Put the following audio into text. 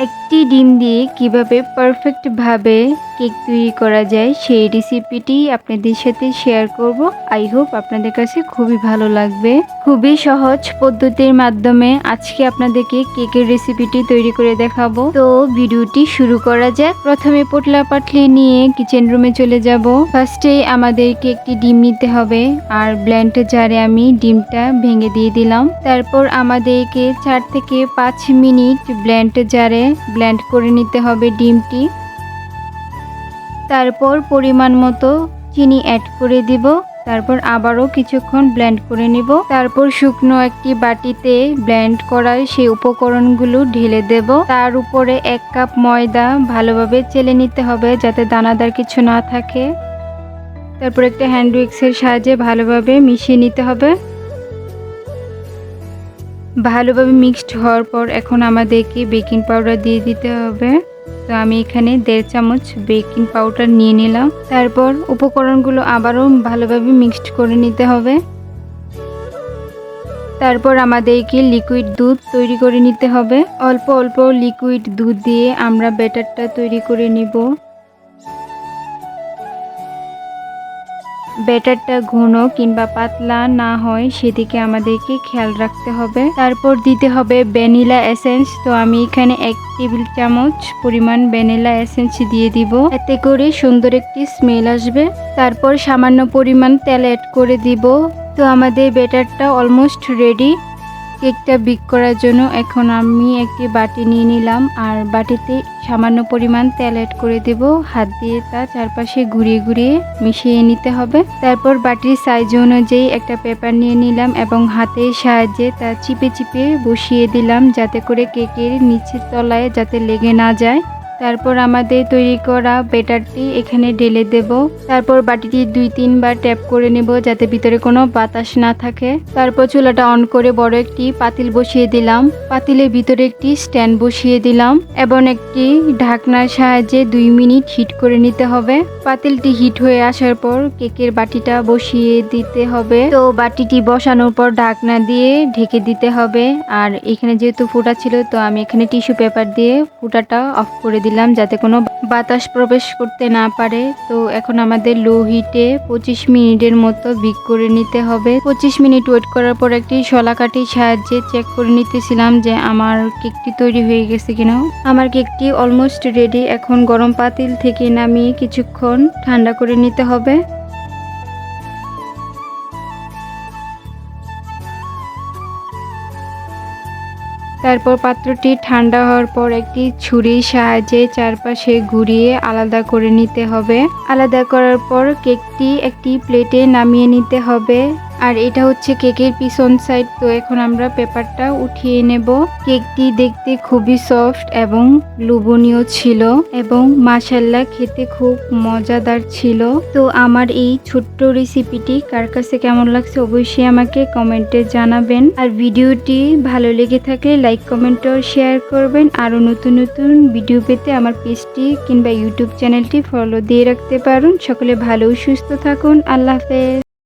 একটি ডিম দিয়ে কিভাবে পারফেক্ট ভাবে কেক তৈরি করা যায় সেই রেসিপিটি আপনাদের সাথে শেয়ার করব। আই হোপ আপনাদের কাছে খুবই ভালো লাগবে। খুবই সহজ পদ্ধতির মাধ্যমে আজকে আপনাদেরকে কেকের রেসিপিটি তৈরি করে দেখাবো। তো ভিডিওটি শুরু করা যাক। প্রথমে পোটলা পাটলি নিয়ে কিচেন রুমে চলে যাব। ফার্স্টে আমাদেরকে একটি ডিম নিতে হবে আর ব্লেন্ড জারে আমি ডিমটা ভেঙে দিয়ে দিলাম। তারপর আমাদেরকে 4 থেকে 5 মিনিট ব্লেন্ড জারে ব্লেন্ড করে নিতে হবে ডিমটি। তারপর পরিমাণ মতো চিনি অ্যাড করে দিব। তারপর আবারও কিছুক্ষণ ব্লেন্ড করে নিব। তারপর শুকনো একটি বাটিতে ব্লেন্ড করা সেই উপকরণগুলো ঢেলে দেব। তার উপরে 1 কাপ ময়দা ভালোভাবে চেলে নিতে হবে যাতে দানাদার কিছু না থাকে। তারপর একটা হ্যান্ড উইক্সের সাহায্যে ভালোভাবে মিশিয়ে নিতে হবে। ভালোভাবে মিক্সড হওয়ার পর এখন আমাদেরকে বেকিং পাউডার দিয়ে দিতে হবে। তো আমি এখানে 1.5 চামচ বেকিং পাউডার নিয়ে নিলাম। তারপর উপকরণগুলো আবারও ভালোভাবে মিক্সড করে নিতে হবে। তারপর আমাদেরকে লিকুইড দুধ তৈরি করে নিতে হবে। অল্প অল্প লিকুইড দুধ দিয়ে আমরা ব্যাটারটা তৈরি করে নিব। ব্যাটারটা ঘন কিংবা পাতলা না হয় সেদিকে আমাদেরকে খেয়াল রাখতে হবে। তারপর দিতে হবে ভ্যানিলা এসেন্স। তো আমি এখানে 1 টেবিল চামচ পরিমাণ ভ্যানিলা এসেন্স দিয়ে দিব, এতে করে সুন্দর একটি স্মেল আসবে। তারপর সামান্য পরিমাণ তেল অ্যাড করে দিব। তো আমাদের ব্যাটারটা অলমোস্ট রেডি কেকটা বেক করার জন্য। এখন আমি একটি বাটি নিয়ে নিলাম আর বাটিতে সামান্য পরিমাণ তেল অ্যাড করে দেব। হাত দিয়ে তা চারপাশে ঘুরিয়ে ঘুরিয়ে মিশিয়ে নিতে হবে। তারপর বাটির সাইজ অনুযায়ী একটা পেপার নিয়ে নিলাম এবং হাতের সাহায্যে তা চিপে চিপে বসিয়ে দিলাম যাতে করে কেকের নিচের তলায় যাতে লেগে না যায়। তারপর আমাদের তৈরি করা ব্যাটারটি এখানে ঢেলে দেব। তারপর বাটিটি 2-3 বার ট্যাপ করে নেব যাতে ভিতরে কোনো বাতাস না থাকে। তারপর চুলাটা অন করে বড় একটি পাতিল বসিয়ে দিলাম। পাতিলের ভিতরে একটি স্ট্যান্ড বসিয়ে দিলাম এবং একটি ঢাকনার সাহায্যে 2 মিনিট হিট করে নিতে হবে। পাতিলটি হিট হয়ে আসার পর কেকের বাটিটা বসিয়ে দিতে হবে। তো বাটিটি বসানোর পর ঢাকনা দিয়ে ঢেকে দিতে হবে। আর এখানে যেহেতু ফুটা ছিল তো আমি এখানে টিস্যু পেপার দিয়ে ফুটাটা অফ করে দিলাম যাতে কোনো বাতাস প্রবেশ করতে না পারে। তো এখন আমাদের লো হিটে 25 মিনিটের মতো বেক করে নিতে হবে। 25 মিনিট ওয়েট করার পর একটি শলাকাঠির সাহায্যে চেক করে নিতেছিলাম যে আমার কেকটি তৈরি হয়ে গেছে কিনা। আমার কেকটি অলমোস্ট রেডি। এখন গরম পাতিল থেকে নামিয়ে কিছুক্ষণ ঠান্ডা করে নিতে হবে। তারপর পাত্রটি ঠান্ডা হওয়ার পর একটি ছুরির সাহায্যে চারপাশে ঘুরিয়ে আলাদা করে নিতে হবে। আলাদা করার পর কেকটি একটি প্লেটে নামিয়ে নিতে হবে। আর এটা হচ্ছে কেকের পিছন সাইড। তো এখন আমরা পেপারটা উঠিয়ে নেব। কেকটি দেখতে খুবই সফট এবং লোভনীয় ছিল এবং মাশাআল্লাহ খেতে খুব মজাদার ছিল। তো আমার এই ছোট্ট রেসিপিটি কার কাছে কেমন লাগছে অবশ্যই আমাকে কমেন্টে জানাবেন। আর ভিডিওটি ভালো লেগে থাকলে লাইক কমেন্ট ও শেয়ার করবেন। আরও নতুন নতুন ভিডিও পেতে আমার পেজটি কিংবা ইউটিউব চ্যানেলটি ফলো দিয়ে রাখতে পারেন। সকলে ভালো ও সুস্থ থাকুন। আল্লাহ হাফেজ।